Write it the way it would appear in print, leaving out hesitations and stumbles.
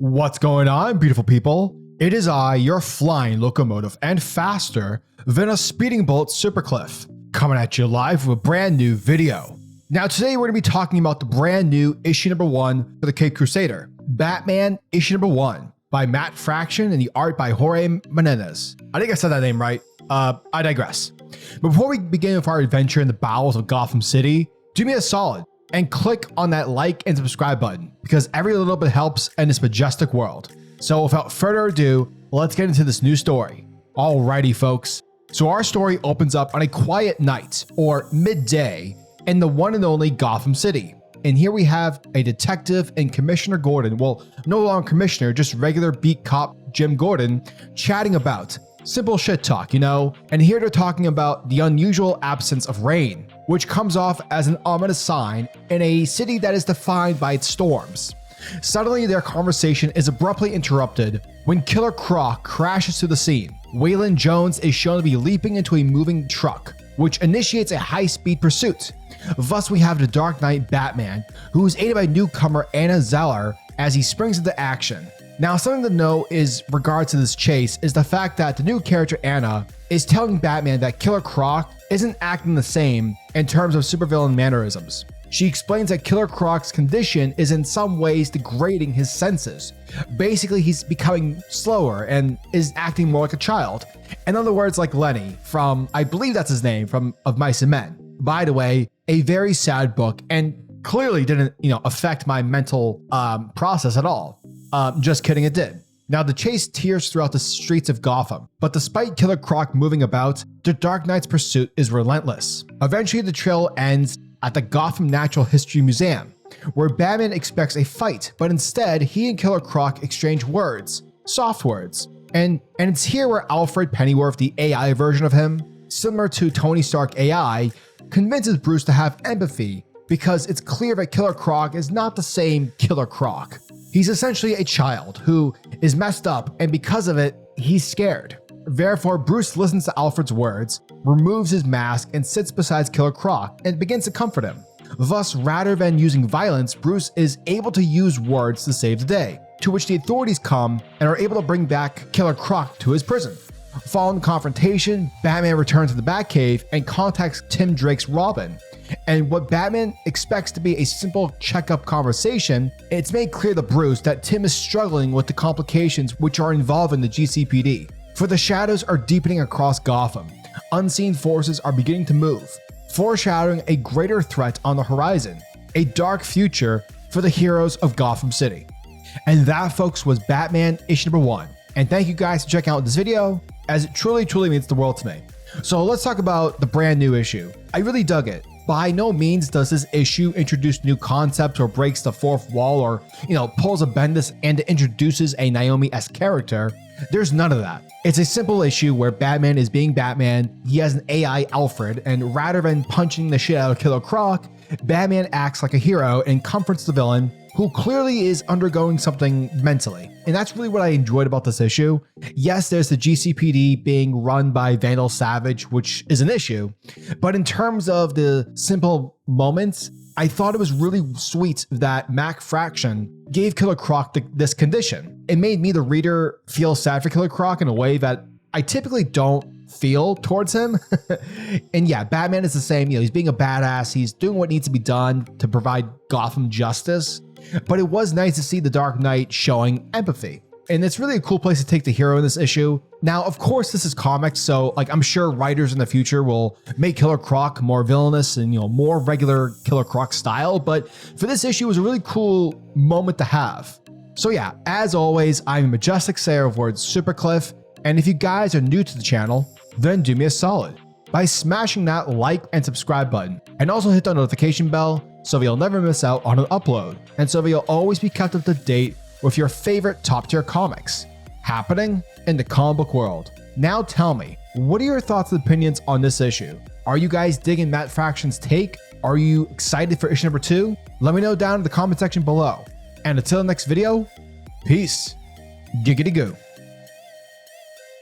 What's going on, beautiful people? It is I, your flying locomotive and faster than a speeding bolt, SuperCliff, coming at you live with a brand new video. Now today we're going to be talking about the brand new issue number 1 for the Caped Crusader, Batman issue number 1 by MattFraction and the art by Jorge Jiménez. I think I said that name right. I digress. But before we begin with our adventure in the bowels of Gotham City, do me a solid and click on that like and subscribe button because every little bit helps in this majestic world. So without further ado, let's get into this new story. Alrighty folks, so our story opens up on a quiet night or midday in the one and only Gotham City. And here we have a detective and Commissioner Gordon, well, no longer commissioner, just regular beat cop Jim Gordon, chatting about simple shit talk, you know? And here they're talking about the unusual absence of rain, which comes off as an ominous sign in a city that is defined by its storms. Suddenly, their conversation is abruptly interrupted when KillerCroc crashes to the scene. Waylon Jones is shown to be leaping into a moving truck, which initiates a high-speed pursuit. Thus, we have the Dark Knight Batman, who is aided by newcomer Anna Zeller as he springs into action. Now, something to know is regards to this chase is the fact that the new character Anna is telling Batman that KillerCroc isn't acting the same in terms of supervillain mannerisms. She explains that KillerCroc's condition is in some ways degrading his senses. Basically, he's becoming slower and is acting more like a child. In other words, like Lenny from, I believe that's his name, from Of Mice and Men. By the way, a very sad book and clearly didn't, affect my mental process at all. Just kidding, it did. Now, the chase tears throughout the streets of Gotham, but despite KillerCroc moving about, the Dark Knight's pursuit is relentless. Eventually, the trail ends at the Gotham Natural History Museum, where Batman expects a fight, but instead, he and KillerCroc exchange words, soft words. And it's here where Alfred Pennyworth, the AI version of him, similar to Tony Stark AI, convinces Bruce to have empathy because it's clear that KillerCroc is not the same KillerCroc. He's essentially a child who is messed up, and because of it, he's scared. Therefore, Bruce listens to Alfred's words, removes his mask, and sits beside KillerCroc and begins to comfort him. Thus, rather than using violence, Bruce is able to use words to save the day, to which the authorities come and are able to bring back KillerCroc to his prison. Following the confrontation, Batman returns to the Batcave and contacts Tim Drake's Robin. And what Batman expects to be a simple checkup conversation, it's made clear to Bruce that Tim is struggling with the complications which are involved in the GCPD. For the shadows are deepening across Gotham. Unseen forces are beginning to move, foreshadowing a greater threat on the horizon, a dark future for the heroes of Gotham City. And that, folks, was Batman issue number 1. And thank you guys for checking out this video, as it truly means the world to me. So let's talk about the brand new issue. I really dug it. By no means does this issue introduce new concepts or breaks the fourth wall or, pulls a Bendis and introduces a Naomi-esque character. There's none of that. It's a simple issue where Batman is being Batman, he has an AI Alfred, and rather than punching the shit out of KillerCroc, Batman acts like a hero and comforts the villain, who clearly is undergoing something mentally. And that's really what I enjoyed about this issue. Yes, there's the GCPD being run by Vandal Savage, which is an issue, but in terms of the simple moments, I thought it was really sweet that MattFraction gave KillerCroc this condition. It made me, the reader, feel sad for KillerCroc in a way that I typically don't feel towards him. And yeah, Batman is the same. He's being a badass. He's doing what needs to be done to provide Gotham justice. But it was nice to see the Dark Knight showing empathy. And it's really a cool place to take the hero in this issue. Now, of course, this is comics, so I'm sure writers in the future will make KillerCroc more villainous and more regular KillerCroc style. But for this issue, it was a really cool moment to have. So yeah, as always, I'm a majestic sayer of words, SuperCliff. And if you guys are new to the channel, then do me a solid by smashing that like and subscribe button, and also hit the notification bell so you'll never miss out on an upload, and so you'll always be kept up to date with your favorite top tier comics happening in the comic book world. Now tell me, what are your thoughts and opinions on this issue? Are you guys digging MattFraction's take? Are you excited for issue number 2? Let me know down in the comment section below. And until the next video, peace. Giggity goo.